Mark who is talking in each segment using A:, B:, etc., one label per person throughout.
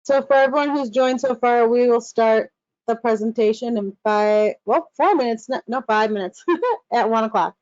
A: So for everyone who's joined so far, we will start the presentation in 4 minutes, no, 5 minutes at 1 o'clock.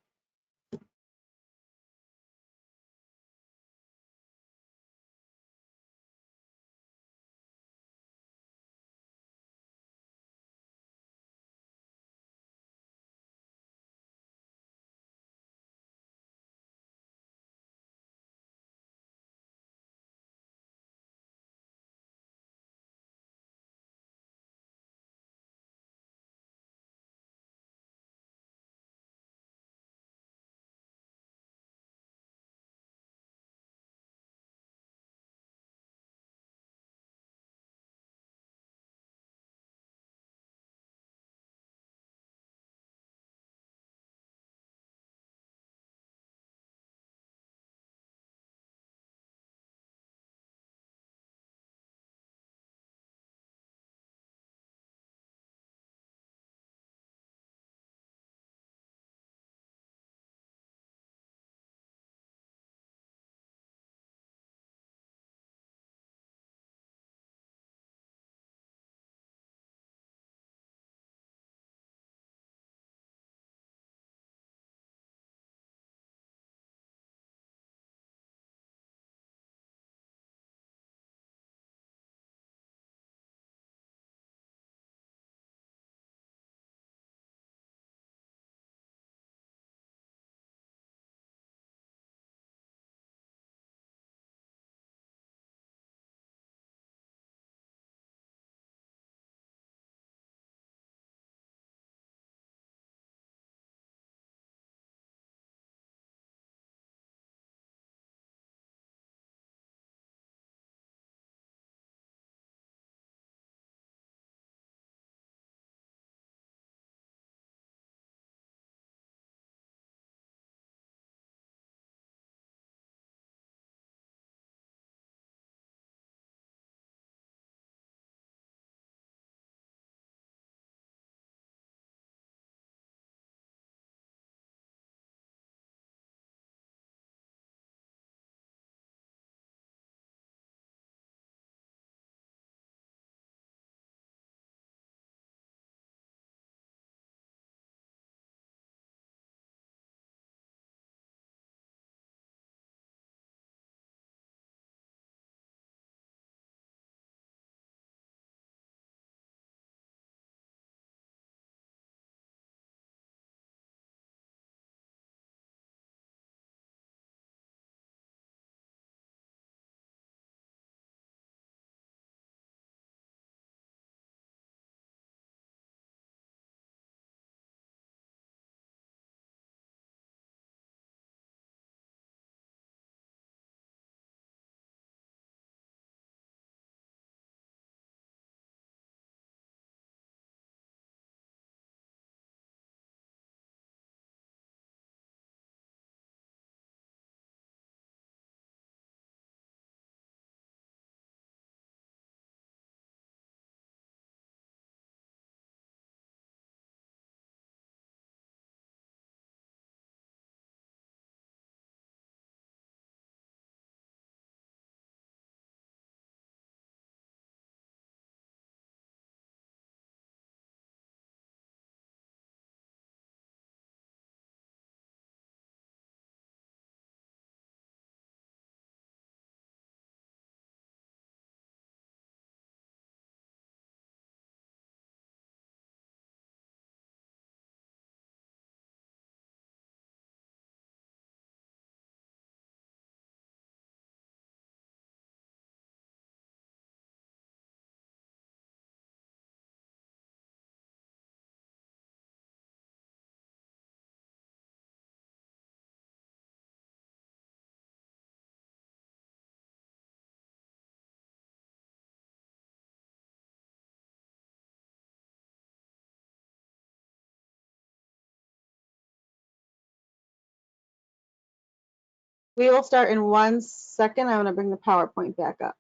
A: We will start in 1 second. I'm going to bring the PowerPoint back up.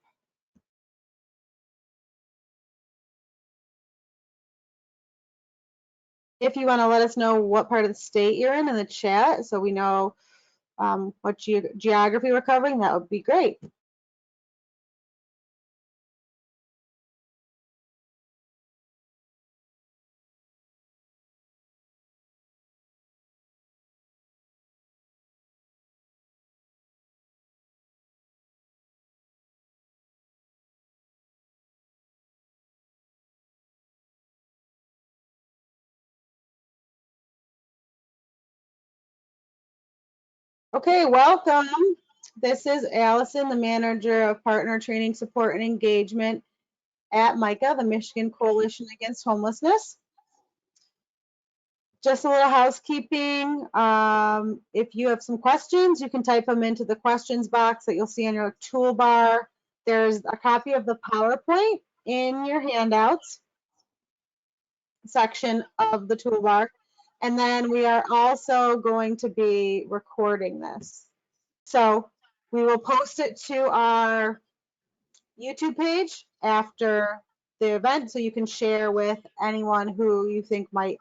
A: If you want to let us know what part of the state you're in the chat so we know what geography we're covering, that would be great. Okay, welcome. This is Allison, the manager of partner training, support, and engagement at MICA, the Michigan Coalition Against Homelessness. Just a little housekeeping. If you have some questions, you can type them into the questions box that you'll see on your toolbar. There's a copy of the PowerPoint in your handouts section of the toolbar. And then we are also going to be recording this. So we will post it to our YouTube page after the event so you can share with anyone who you think might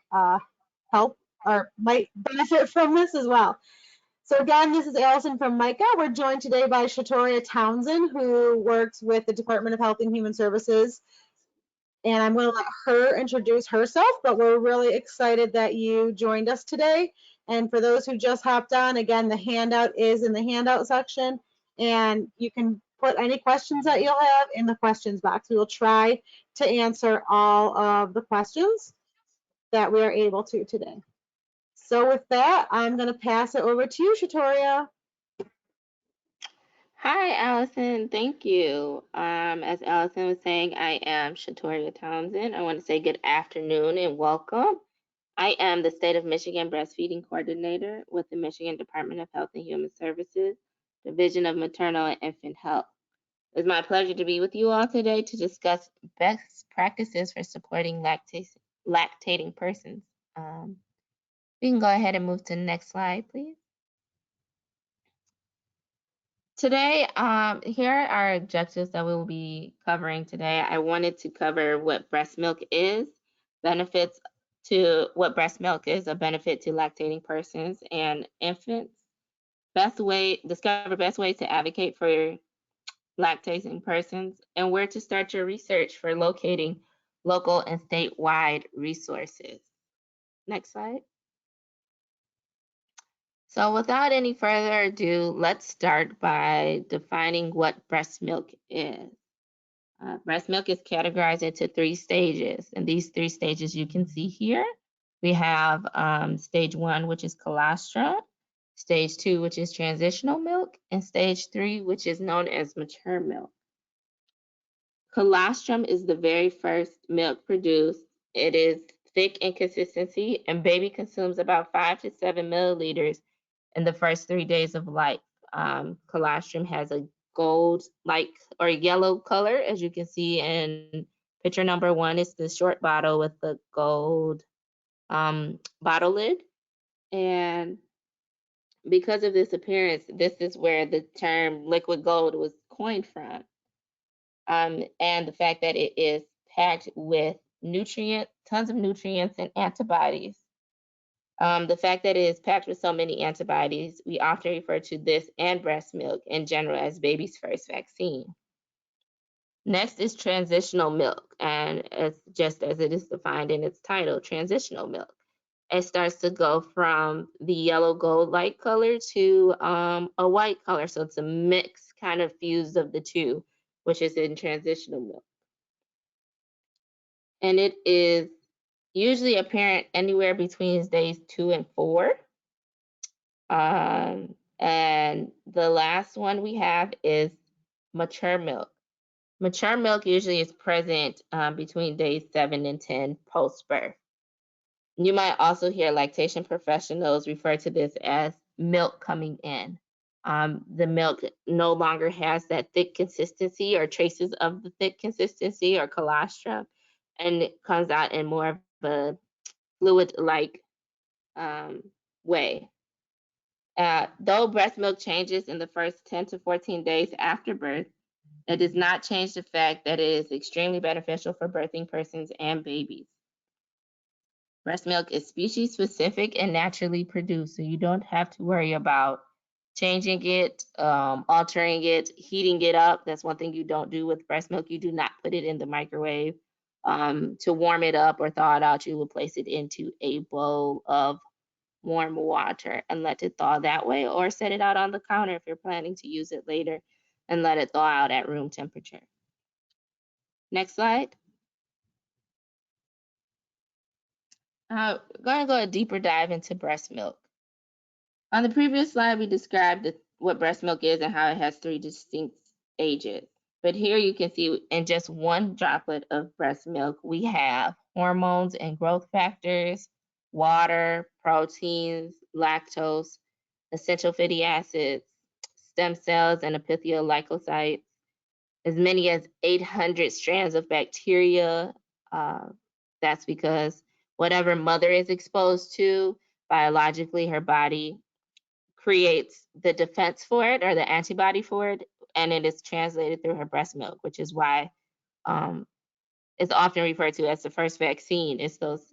A: help or might benefit from this as well. So again, this is Allison from MICA. We're joined today by Shatoria Townsend, who works with the Department of Health and Human Services. And I'm going to let her introduce herself, but we're really excited that you joined us today. And for those who just hopped on, again, the handout is in the handout section, and you can put any questions that you'll have in the questions box. We will try to answer all of the questions that we are able to today. So with that, I'm going to pass it over to you, Shatoria.
B: Hi, Allison. Thank you. As Allison was saying, I am Shatoria Townsend. I want to say good afternoon and welcome. I am the State of Michigan Breastfeeding Coordinator with the Michigan Department of Health and Human Services, Division of Maternal and Infant Health. It's my pleasure to be with you all today to discuss best practices for supporting lactating persons. We can go ahead and move to the next slide, please. Today, here are our objectives that we will be covering today. I wanted to cover what breast milk is, benefits to what breast milk is, a benefit to lactating persons and infants, discover best ways to advocate for lactating persons, and where to start your research for locating local and statewide resources. Next slide. So without any further ado, let's start by defining what breast milk is. Breast milk is categorized into 3 stages, and these 3 stages you can see here. We have stage 1, which is colostrum, stage 2, which is transitional milk, and stage 3, which is known as mature milk. Colostrum is the very first milk produced. It is thick in consistency, and baby consumes about 5 to 7 milliliters in the first 3 days of life. Colostrum has a gold-like or yellow color, as you can see in picture number 1. It's the short bottle with the gold bottle lid. And because of this appearance, this is where the term liquid gold was coined from. And the fact that it is packed with tons of nutrients and antibodies. The fact that it is packed with so many antibodies, we often refer to this and breast milk in general as baby's first vaccine. Next is transitional milk, and it's just as it is defined in its title, transitional milk. It starts to go from the yellow gold-like color to a white color, so it's a mix kind of fused of the two, which is in transitional milk. And it is usually apparent anywhere between days 2 and 4. And the last one we have is mature milk. Mature milk usually is present between days 7 and 10 post-birth. You might also hear lactation professionals refer to this as milk coming in. The milk no longer has that thick consistency or traces of the thick consistency or colostrum, and it comes out in more of a fluid-like way. Though breast milk changes in the first 10 to 14 days after birth, it does not change the fact that it is extremely beneficial for birthing persons and babies. Breast milk is species specific and naturally produced, so you don't have to worry about changing it, altering it, heating it up. That's one thing you don't do with breast milk. You do not put it in the microwave to warm it up or thaw it out. You will place it into a bowl of warm water and let it thaw that way, or set it out on the counter if you're planning to use it later and let it thaw out at room temperature. Next slide. We're going to go a deeper dive into breast milk. On the previous slide, we described what breast milk is and how it has 3 distinct ages. But here you can see in just one droplet of breast milk, we have hormones and growth factors, water, proteins, lactose, essential fatty acids, stem cells, and epithelial leukocytes, as many as 800 strands of bacteria. Uh, that's because whatever mother is exposed to, biologically, her body creates the defense for it or the antibody for it, and it is translated through her breast milk, which is why um, it's often referred to as the first vaccine. It's those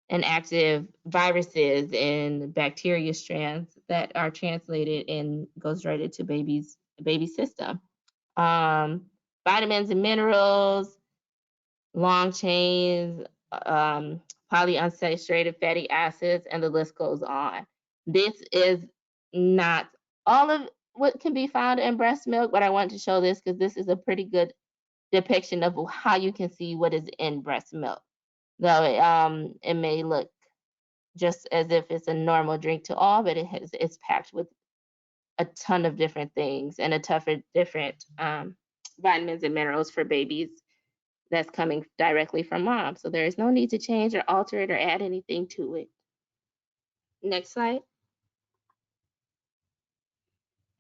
B: inactive viruses and bacteria strands that are translated and goes right into baby system. Vitamins and minerals, long chains, polyunsaturated fatty acids, and the list goes on. This is not all of what can be found in breast milk, but I want to show this because this is a pretty good depiction of how you can see what is in breast milk. Though it may look just as if it's a normal drink to all, but it's packed with a ton of different things and different vitamins and minerals for babies that's coming directly from mom. So there is no need to change or alter it or add anything to it. Next slide.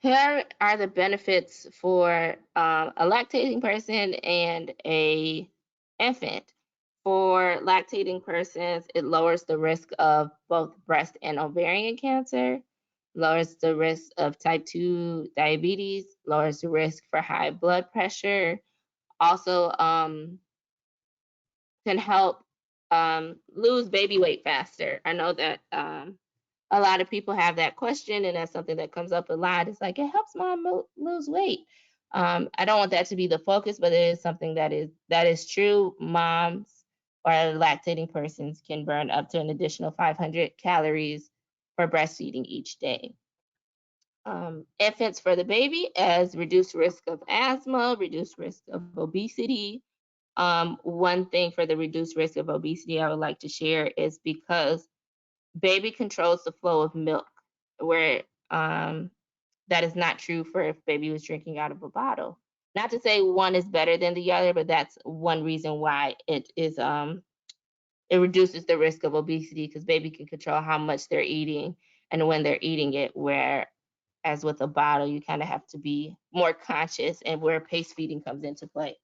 B: Here are the benefits for a lactating person and a infant. For lactating persons, it lowers the risk of both breast and ovarian cancer, lowers the risk of type 2 diabetes, lowers the risk for high blood pressure, also can help lose baby weight faster. I know that a lot of people have that question, and that's something that comes up a lot. It's like it helps mom lose weight. I don't want that to be the focus, but it is something that is true. Moms or lactating persons can burn up to an additional 500 calories for breastfeeding each day. Infants for the baby as reduced risk of asthma, reduced risk of obesity. One thing for the reduced risk of obesity I would like to share is because baby controls the flow of milk, where that is not true for if baby was drinking out of a bottle. Not to say one is better than the other, but that's one reason why it reduces the risk of obesity because baby can control how much they're eating and when they're eating it, where as with a bottle, you kind of have to be more conscious and where pace feeding comes into play.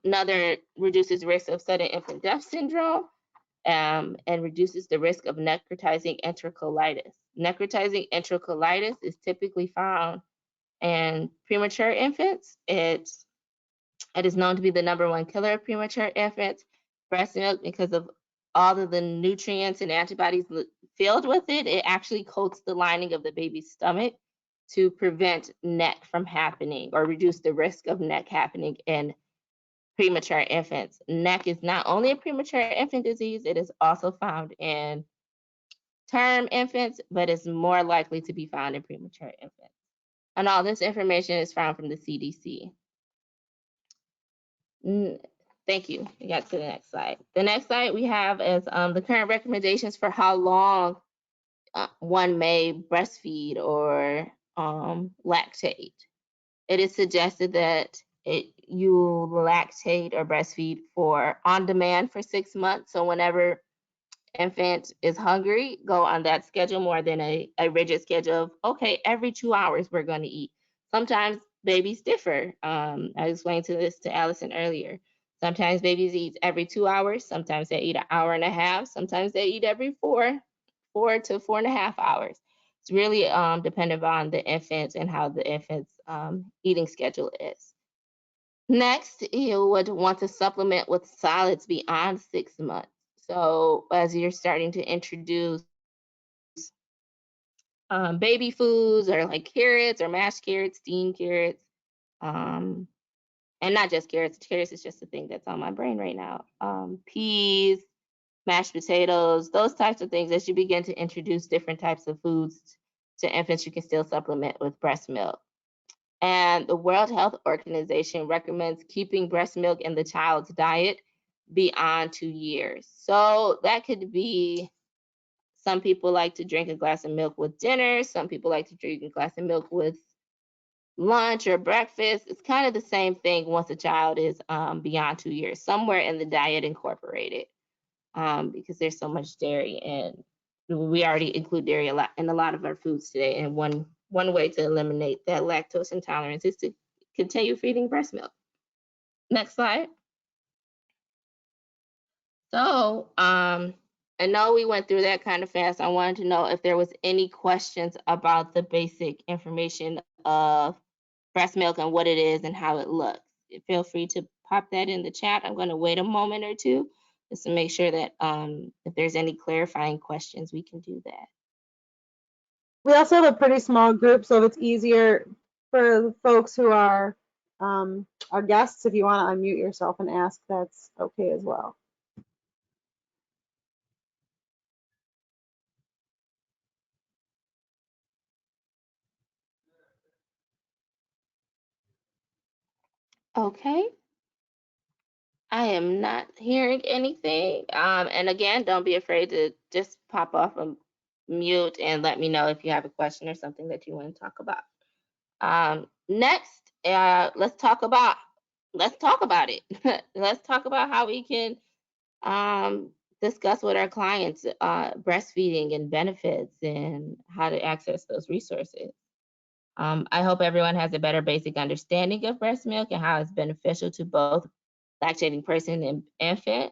B: Another reduces risk of sudden infant death syndrome and reduces the risk of necrotizing enterocolitis. Necrotizing enterocolitis is typically found in premature infants. It is known to be the #1 killer of premature infants. Breast milk, because of all of the nutrients and antibodies filled with it, it actually coats the lining of the baby's stomach to prevent NEC from happening or reduce the risk of NEC happening in premature infants. NEC is not only a premature infant disease, it is also found in term infants, but it's more likely to be found in premature infants. And all this information is found from the CDC. Thank you. We got to the next slide. The next slide we have is the current recommendations for how long one may breastfeed or lactate. It is suggested that you lactate or breastfeed for on demand for 6 months. So whenever infant is hungry, go on that schedule more than a rigid schedule of, okay, every 2 hours we're going to eat. Sometimes babies differ. I explained this to Allison earlier. Sometimes babies eat every 2 hours. Sometimes they eat an hour and a half. Sometimes they eat every 4 to 4.5 hours. It's really dependent on the infant and how the infant's eating schedule is. Next, you would want to supplement with solids beyond 6 months. So as you're starting to introduce baby foods or like carrots or mashed carrots, steamed carrots, and not just carrots. Carrots is just a thing that's on my brain right now. Peas, mashed potatoes, those types of things. As you begin to introduce different types of foods to infants, you can still supplement with breast milk. And the World Health Organization recommends keeping breast milk in the child's diet beyond 2 years. So that could be Some people like to drink a glass of milk with dinner. Some people like to drink a glass of milk with lunch or breakfast. It's kind of the same thing once a child is beyond 2 years, somewhere in the diet incorporated, because there's so much dairy, and we already include dairy a lot in a lot of our foods today. And one way to eliminate that lactose intolerance is to continue feeding breast milk. Next slide. So, I know we went through that kind of fast. I wanted to know if there was any questions about the basic information of breast milk and what it is and how it looks. Feel free to pop that in the chat. I'm going to wait a moment or two just to make sure that if there's any clarifying questions, we can do that.
A: We also have a pretty small group, so if it's easier for folks who are our guests, if you want to unmute yourself and ask, that's okay as well.
B: Okay. I am not hearing anything. And again, don't be afraid to just pop off a mute and let me know if you have a question or something that you want to talk about. Next, let's talk about it. Let's talk about how we can discuss with our clients breastfeeding and benefits and how to access those resources. I hope everyone has a better basic understanding of breast milk and how it's beneficial to both lactating person and infant.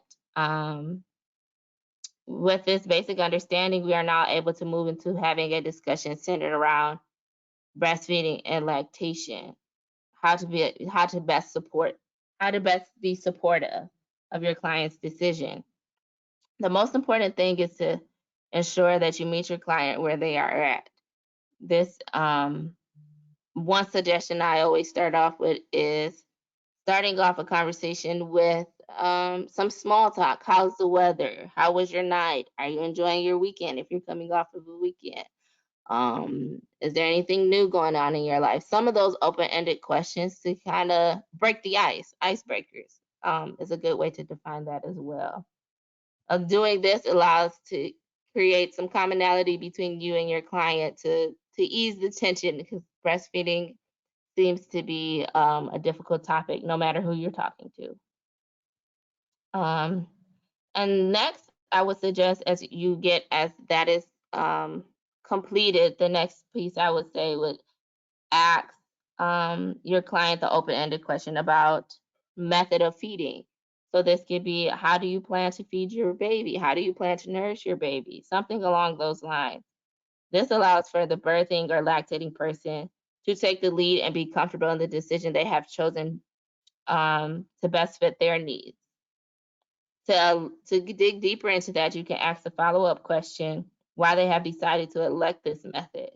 B: With this basic understanding, we are now able to move into having a discussion centered around breastfeeding and lactation, how to best be supportive of your client's decision. The most important thing is to ensure that you meet your client where they are at. This one suggestion I always start off with is starting off a conversation with some small talk. How's the weather? How was your night? Are you enjoying your weekend if you're coming off of a weekend? Is there anything new going on in your life? Some of those open-ended questions to kind of break the icebreakers, is a good way to define that as well. Doing this allows to create some commonality between you and your client to ease the tension, because breastfeeding seems to be a difficult topic no matter who you're talking to. And next, I would suggest as that is completed, the next piece I would say would ask your client the open-ended question about method of feeding. So this could be, how do you plan to feed your baby? How do you plan to nourish your baby? Something along those lines. This allows for the birthing or lactating person to take the lead and be comfortable in the decision they have chosen to best fit their needs. To dig deeper into that, you can ask the follow-up question, why they have decided to elect this method.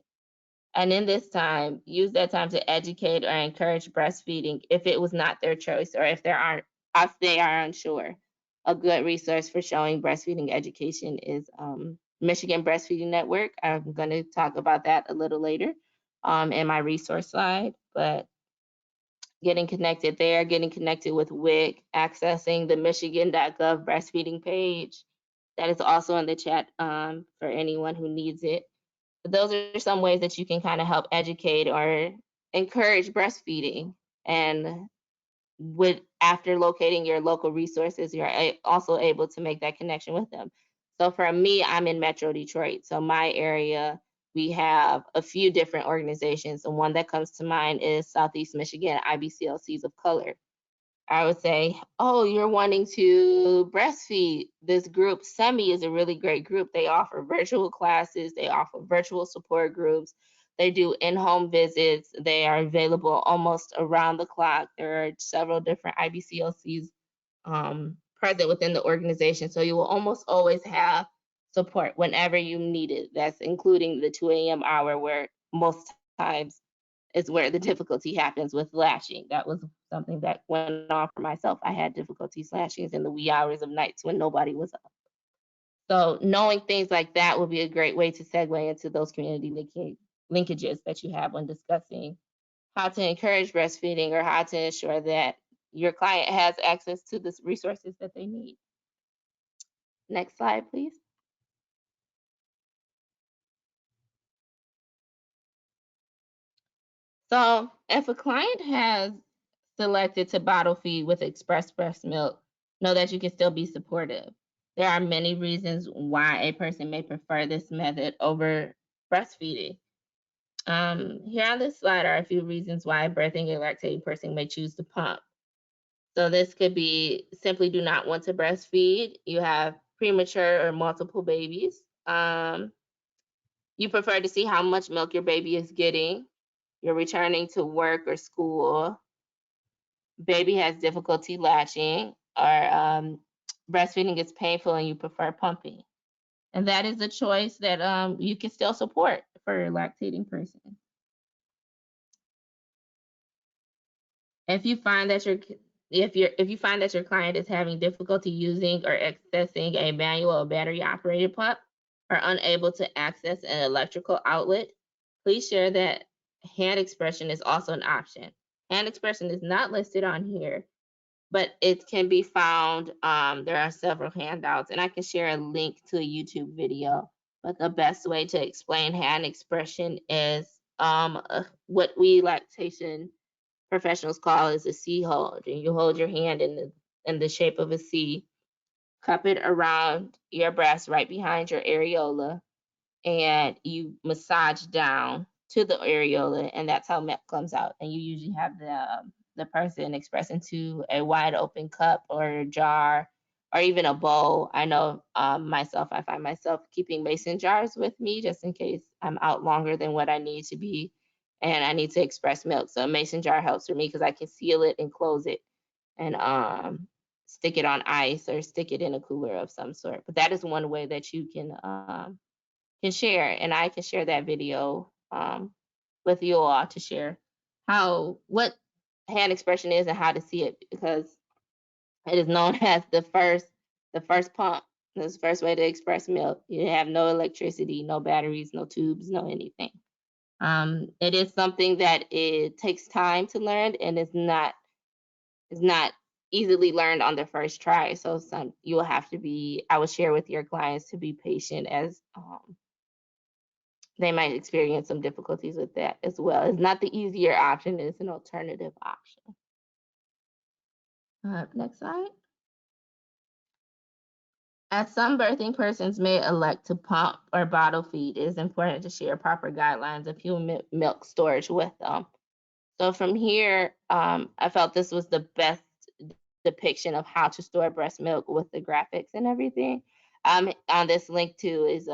B: And in this time, use that time to educate or encourage breastfeeding if it was not their choice, or if they are unsure. A good resource for showing breastfeeding education is Michigan Breastfeeding Network. I'm going to talk about that a little later in my resource slide, but getting connected there, getting connected with WIC, accessing the michigan.gov breastfeeding page. That is also in the chat for anyone who needs it. But those are some ways that you can kind of help educate or encourage breastfeeding. And after locating your local resources, you're also able to make that connection with them. So for me, I'm in Metro Detroit. So my area, we have a few different organizations. And one that comes to mind is Southeast Michigan IBCLCs of Color. I would say, oh, you're wanting to breastfeed. This group, SEMI, is a really great group. They offer virtual classes, they offer virtual support groups, they do in-home visits. They are available almost around the clock. There are several different IBCLCs present within the organization. So you will almost always have support whenever you need it. That's including the 2 a.m. hour, where most times is where the difficulty happens with latching. That was something that went on for myself. I had difficulties latching in the wee hours of nights when nobody was up. So knowing things like that would be a great way to segue into those community linkages that you have when discussing how to encourage breastfeeding or how to ensure that your client has access to the resources that they need. Next slide, please. So if a client has selected to bottle feed with express breast milk, know that you can still be supportive. There are many reasons why a person may prefer this method over breastfeeding. Here on this slide are a few reasons why a birthing and lactating person may choose to pump. So this could be simply do not want to breastfeed. You have premature or multiple babies. You prefer to see how much milk your baby is getting. You're returning to work or school. Baby has difficulty latching, or breastfeeding is painful and you prefer pumping. And that is a choice that you can still support for a lactating person. If you find that if you find that your client is having difficulty using or accessing a manual or battery operated pump, or unable to access an electrical outlet, please share that hand expression is also an option. Hand expression is not listed on here, but it can be found. There are several handouts, and I can share a link to a YouTube video. But the best way to explain hand expression is what we lactation professionals call is a C hold, and you hold your hand in the shape of a C, cup it around your breast right behind your areola, and you massage down to the areola, and that's how milk comes out. And you usually have the person express into a wide open cup or a jar or even a bowl. I know myself, I find myself keeping mason jars with me just in case I'm out longer than what I need to be and I need to express milk. So a mason jar helps for me because I can seal it and close it and stick it on ice or stick it in a cooler of some sort. But that is one way that you can share, and I can share that video with you all to share what hand expression is and how to see it, because it is known as the first pump. This first way to express milk. You have no electricity, no batteries, no tubes, no anything. It is something that it takes time to learn, and it's not easily learned on the first try. So you will have to be. I would share with your clients to be patient as they might experience some difficulties with that as well. It's not the easier option, it's an alternative option. Next slide. As some birthing persons may elect to pump or bottle feed, it is important to share proper guidelines of human milk storage with them. So from here, I felt this was the best depiction of how to store breast milk with the graphics and everything. On this link too is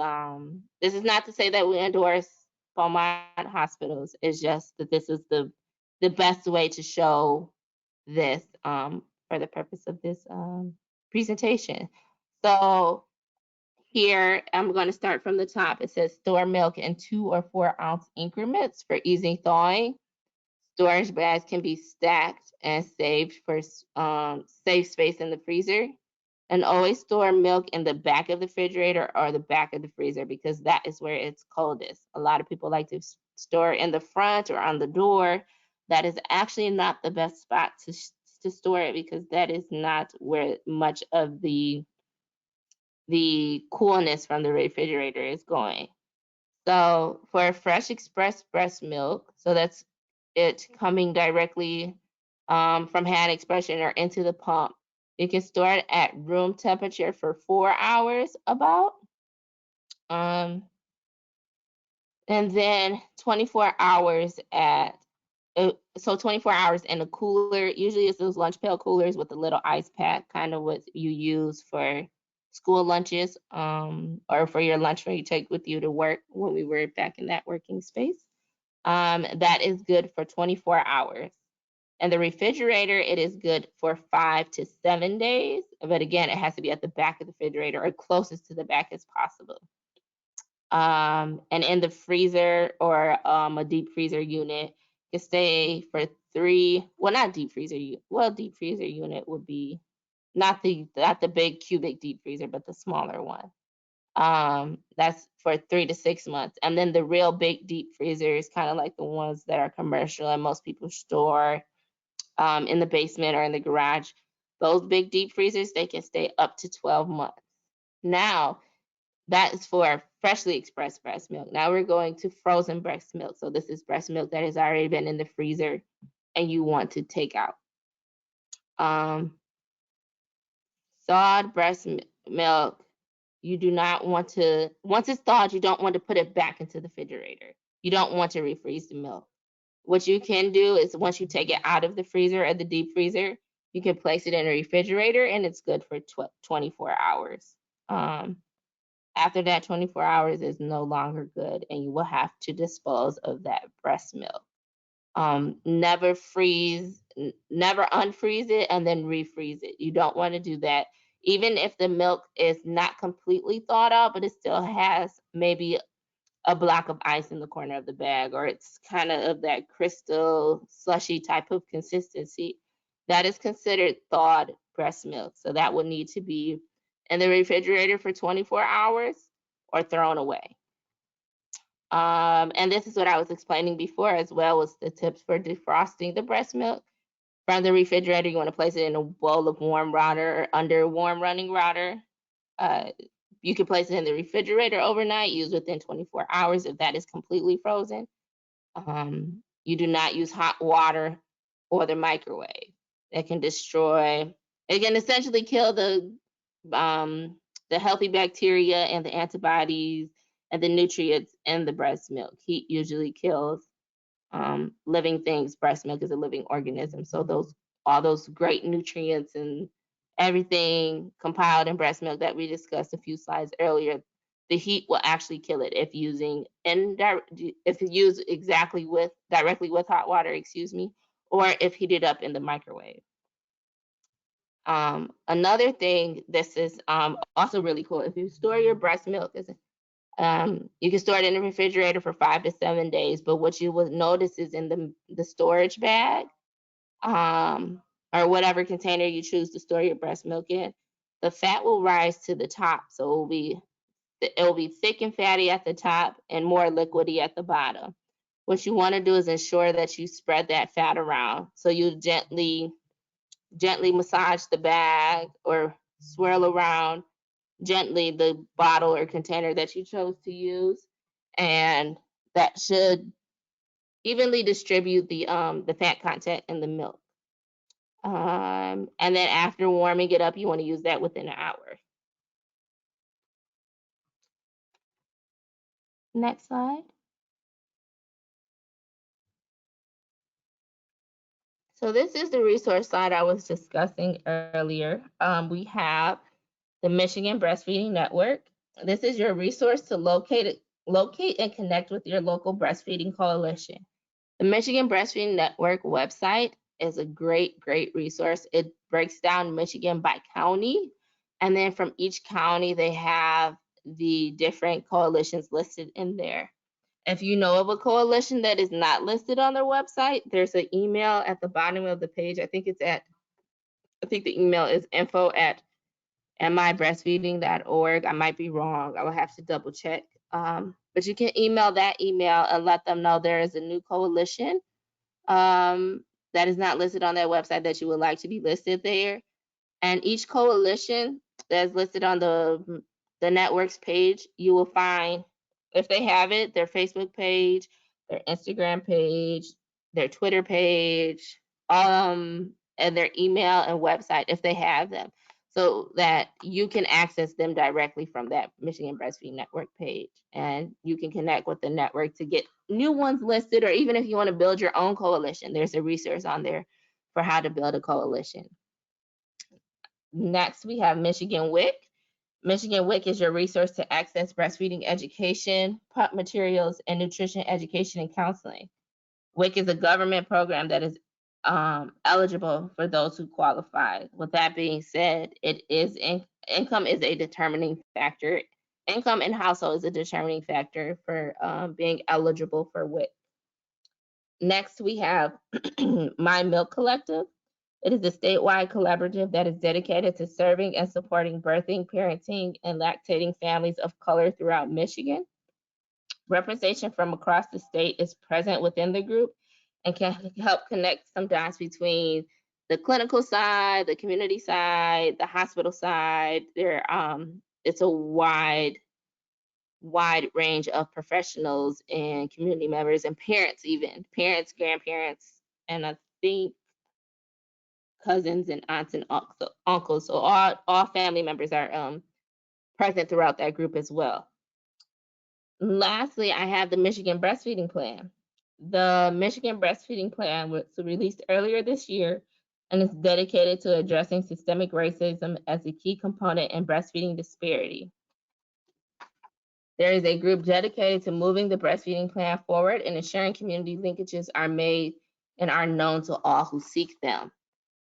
B: this is not to say that we endorse Beaumont hospitals. It's just that this is the best way to show this for the purpose of this presentation. So here I'm going to start from the top. It says store milk in 2 or 4 ounce increments for easy thawing. Storage bags can be stacked and saved for safe space in the freezer. And always store milk in the back of the refrigerator or the back of the freezer because that is where it's coldest. A lot of people like to store in the front or on the door. That is actually not the best spot to store it because that is not where much of the coolness from the refrigerator is going. So for fresh express breast milk, so that's it coming directly from hand expression or into the pump. You can store it at room temperature for 4 hours about. Um, and then 24 hours at so 24 hours in a cooler. Usually it's those lunch pail coolers with a little ice pack, kind of what you use for school lunches, or for your lunch where you take with you to work when we were back in that working space. That is good for 24 hours. And the refrigerator, it is good for 5 to 7 days. But again, it has to be at the back of the refrigerator or closest to the back as possible. And in the freezer or a deep freezer unit, can stay for well, not deep freezer, deep freezer unit would be not the big cubic deep freezer, but the smaller one. That's for 3 to 6 months. And then the real big deep freezer is kind of like the ones that are commercial and most people store in the basement or in the garage. Those big deep freezers, they can stay up to 12 months. Now, That is for freshly expressed breast milk. Now we're going to frozen breast milk. So this is breast milk that has already been in the freezer and you want to take out. Thawed breast milk, you do not want to, once it's thawed, you don't want to put it back into the refrigerator. You don't want to refreeze the milk. What you can do is once you take it out of the freezer or the deep freezer, you can place it in a refrigerator and it's good for 24 hours. After that 24 hours is no longer good and you will have to dispose of that breast milk. Never never unfreeze it and then refreeze it. You don't want to do that. Even if the milk is not completely thawed out, but it still has maybe a block of ice in the corner of the bag, or it's kind of that crystal slushy type of consistency, that is considered thawed breast milk. So that would need to be in the refrigerator for 24 hours or thrown away. And this is what I was explaining before as well, was the tips for defrosting the breast milk. From the refrigerator, you want to place it in a bowl of warm water or under warm running water. You can place it in the refrigerator overnight, use within 24 hours if that is completely frozen. You do not use hot water or the microwave. It can destroy, it can essentially kill the healthy bacteria and the antibodies and the nutrients in the breast milk. Heat usually kills living things. Breast milk is a living organism. So all those great nutrients and everything compiled in breast milk that we discussed a few slides earlier, the heat will actually kill it if if you use directly with hot water, excuse me, or if heated up in the microwave. Another thing, this is also really cool. If you store your breast milk, you can store it in the refrigerator for 5 to 7 days, but what you will notice is in the storage bag, or whatever container you choose to store your breast milk in, the fat will rise to the top. So it will be thick and fatty at the top and more liquidy at the bottom. What you want to do is ensure that you spread that fat around. So you gently massage the bag or swirl around gently the bottle or container that you chose to use, and that should evenly distribute the fat content in the milk. And then after warming it up, you want to use that within an hour. Next slide. So this is the resource slide I was discussing earlier. We have the Michigan Breastfeeding Network. This is your resource to locate and connect with your local breastfeeding coalition. The Michigan Breastfeeding Network website is a great resource. It breaks down Michigan by county, and then from each county, they have the different coalitions listed in there. If you know of a coalition that is not listed on their website, there's an email at the bottom of the page. I think the email is info@mibreastfeeding.org. I might be wrong. I will have to double check. But you can email that email and let them know there is a new coalition that is not listed on their website that you would like to be listed there. And each coalition that's listed on the network's page, you will find, if they have it, their Facebook page, their Instagram page, their Twitter page, and their email and website if they have them, so that you can access them directly from that Michigan Breastfeeding Network page. And you can connect with the network to get new ones listed, or even if you want to build your own coalition, there's a resource on there for how to build a coalition. Next, we have Michigan WIC. Michigan WIC is your resource to access breastfeeding education, PUP materials, and nutrition education and counseling. WIC is a government program that is eligible for those who qualify. With that being said, income is a determining factor. Income in household is a determining factor for being eligible for WIC. Next, we have My Milk Collective. It is a statewide collaborative that is dedicated to serving and supporting birthing, parenting, and lactating families of color throughout Michigan. Representation from across the state is present within the group and can help connect sometimes between the clinical side, the community side, the hospital side. It's a wide wide range of professionals and community members and parents, even parents, grandparents, and I think cousins and aunts and uncles. So all family members are present throughout that group as well. Lastly, I have the Michigan Breastfeeding Plan. The Michigan Breastfeeding Plan was released earlier this year and is dedicated to addressing systemic racism as a key component in breastfeeding disparity. There is a group dedicated to moving the breastfeeding plan forward and ensuring community linkages are made and are known to all who seek them.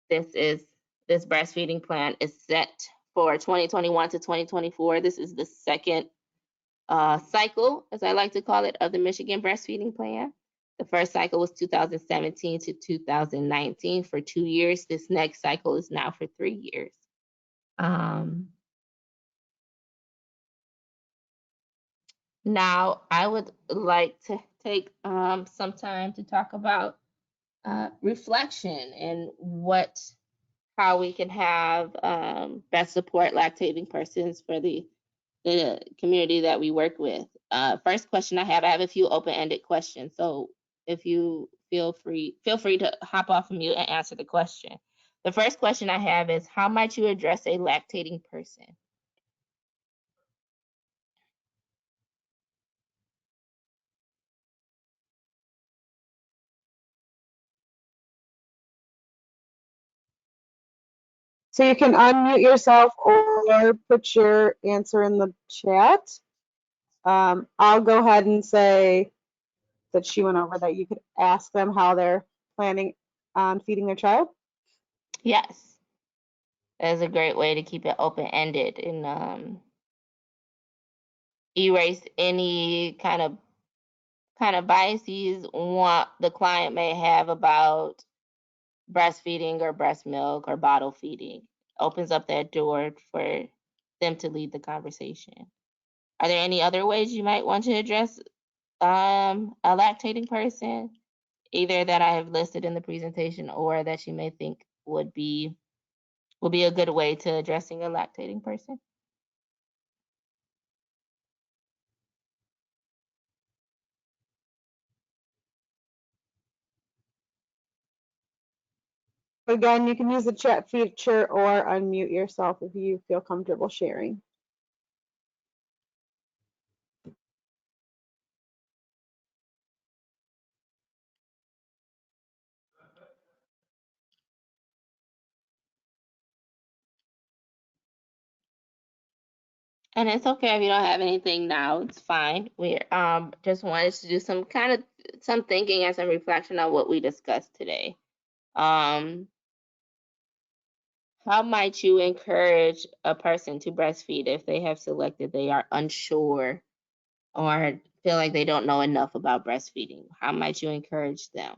B: This breastfeeding plan is set for 2021 to 2024. This is the second cycle, as I like to call it, of the Michigan Breastfeeding Plan. The first cycle was 2017 to 2019 for 2 years. This next cycle is now for 3 years. Now, I would like to take some time to talk about reflection and how we can have best support lactating persons for the community that we work with. First question I have a few open-ended questions. So if you feel free to hop off of mute and answer the question. The first question I have is, how might you address a lactating person?
A: So you can unmute yourself or put your answer in the chat. I'll go ahead and say that she went over that you could ask them how they're planning on feeding their child.
B: Yes, that is a great way to keep it open-ended and erase any kind of biases the client may have about breastfeeding or breast milk or bottle feeding. Opens up that door for them to lead the conversation. Are there any other ways you might want to address a lactating person, either that I have listed in the presentation or that you may think would be a good way to addressing a lactating person?
A: Again, you can use the chat feature or unmute yourself if you feel comfortable sharing.
B: And it's okay if you don't have anything now. It's fine. We just wanted to do some thinking and some reflection on what we discussed today. How might you encourage a person to breastfeed if they have selected they are unsure or feel like they don't know enough about breastfeeding? How might you encourage them?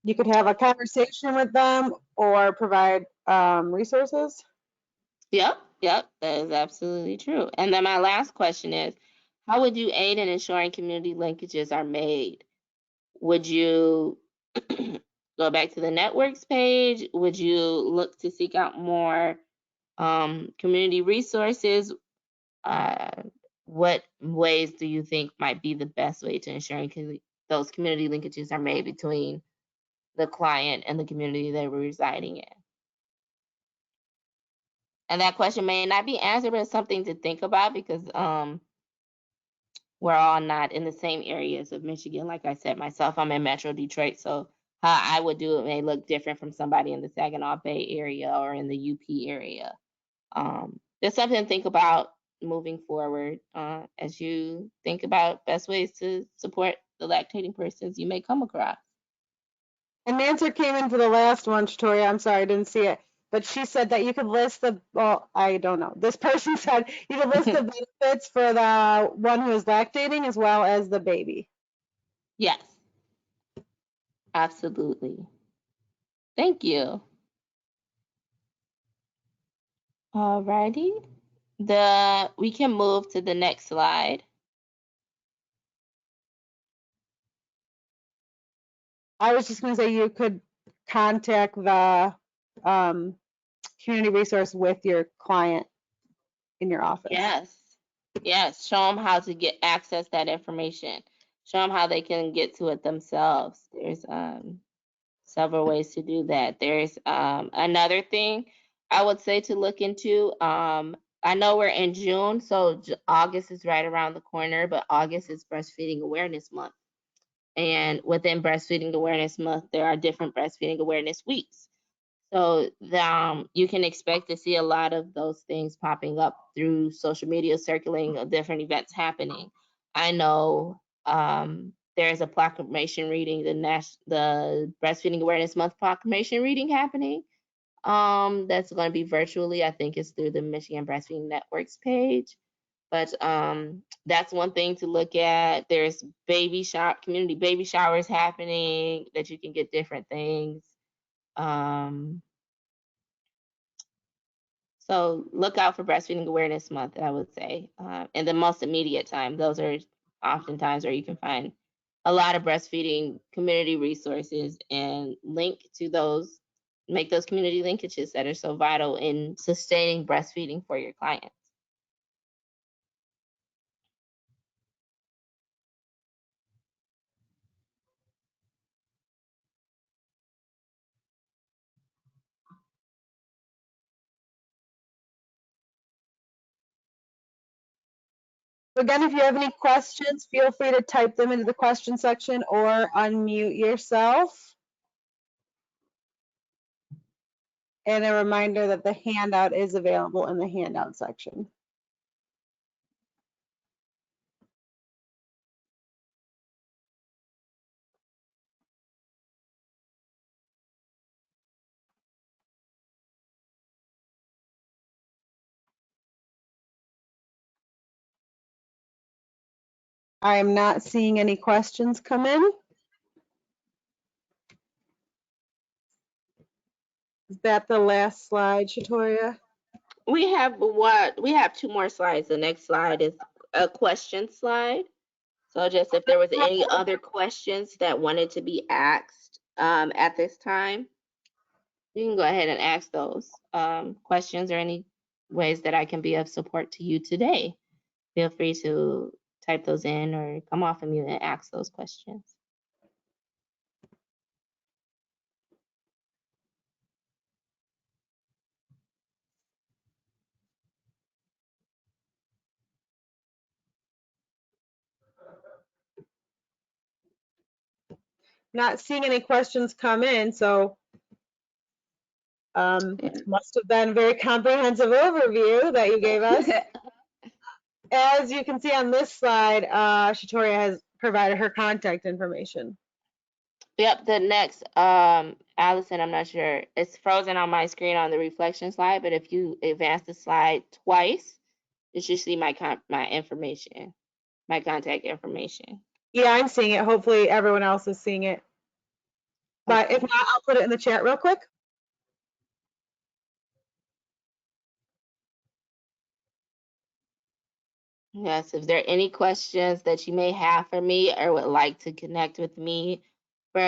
A: You could have a conversation with them or provide resources.
B: Yep, that is absolutely true. And then my last question is, how would you aid in ensuring community linkages are made? Would you go back to the networks page? Would you look to seek out more community resources? What ways do you think might be the best way to ensuring those community linkages are made between the client and the community they were residing in? And that question may not be answered, but it's something to think about because we're all not in the same areas of Michigan. Like I said, myself, I'm in Metro Detroit, so how I would do it may look different from somebody in the Saginaw Bay area or in the UP area. There's something to think about moving forward as you think about best ways to support the lactating persons you may come across.
A: An answer came in for the last one, Shatoria. I'm sorry, I didn't see it. But she said that you could list I don't know. This person said you could list the benefits for the one who is lactating as well as the baby.
B: Yes, absolutely. Thank you. Alrighty. We can move to the next slide.
A: I was just going to say you could contact the community resource with your client in your office.
B: Yes. Show them how to get access that information. Show them how they can get to it themselves. There's several ways to do that. There's another thing I would say to look into. I know we're in June, so August is right around the corner, but August is Breastfeeding Awareness Month. And within Breastfeeding Awareness Month, there are different breastfeeding awareness weeks. So you can expect to see a lot of those things popping up through social media, circulating of different events happening. I know there's a proclamation reading, the Breastfeeding Awareness Month proclamation reading happening. That's going to be virtually. I think it's through the Michigan Breastfeeding Network's page. But that's one thing to look at. There's community baby showers happening that you can get different things. So look out for Breastfeeding Awareness Month, I would say. In the most immediate time, those are oftentimes where you can find a lot of breastfeeding community resources and link to those, make those community linkages that are so vital in sustaining breastfeeding for your clients.
A: Again, if you have any questions, feel free to type them into the question section or unmute yourself. And a reminder that the handout is available in the handout section. I am not seeing any questions come in. Is that the last slide, Shatoria?
B: We have two more slides. The next slide is a question slide. So just if there was any other questions that wanted to be asked at this time, you can go ahead and ask those questions or any ways that I can be of support to you today. Feel free to type those in or come off of mute and ask those questions.
A: Not seeing any questions come in, so must have been a very comprehensive overview that you gave us. As you can see on this slide, Shatoria has provided her contact information.
B: Yep, the next, Allison, I'm not sure. It's frozen on my screen on the reflection slide, but if you advance the slide twice, you should see my information, my contact information.
A: Yeah, I'm seeing it. Hopefully everyone else is seeing it. But
B: Okay.
A: if not, I'll put it in the chat real quick.
B: Yes, if there are any questions that you may have for me or would like to connect with me for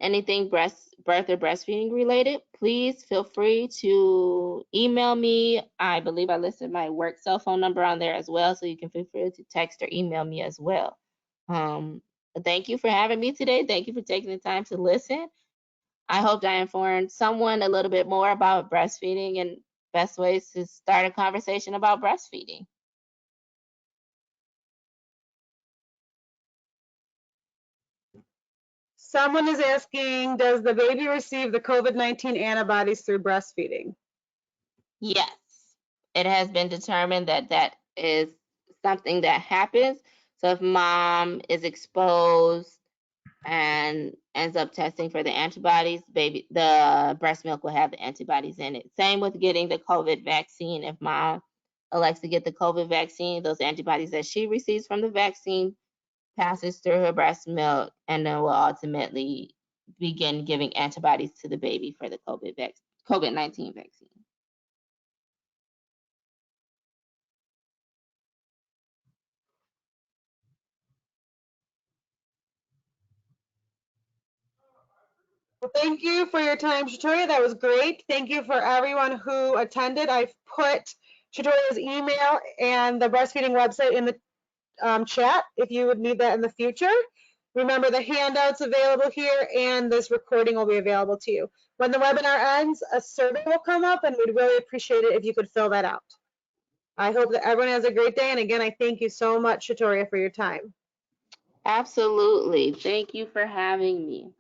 B: anything birth or breastfeeding related, please feel free to email me. I believe I listed my work cell phone number on there as well, so you can feel free to text or email me as well. Thank you for having me today. Thank you for taking the time to listen. I hope I informed someone a little bit more about breastfeeding and best ways to start a conversation about breastfeeding.
A: Someone is asking, does the baby receive the COVID-19 antibodies through breastfeeding?
B: Yes, it has been determined that that is something that happens. So if mom is exposed and ends up testing for the antibodies, the breast milk will have the antibodies in it. Same with getting the COVID vaccine. If mom elects to get the COVID vaccine, those antibodies that she receives from the vaccine passes through her breast milk and then will ultimately begin giving antibodies to the baby for the COVID-19 vaccine.
A: Well, thank you for your time, Shatoria. That was great. Thank you for everyone who attended. I've put Shatoria's email and the breastfeeding website in the chat if you would need that in the future. Remember, the handouts available here and this recording will be available to you. When the webinar ends, a survey will come up and we'd really appreciate it if you could fill that out. I hope that everyone has a great day. And again, I thank you so much, Shatoria, for your time.
B: Absolutely. Thank you for having me.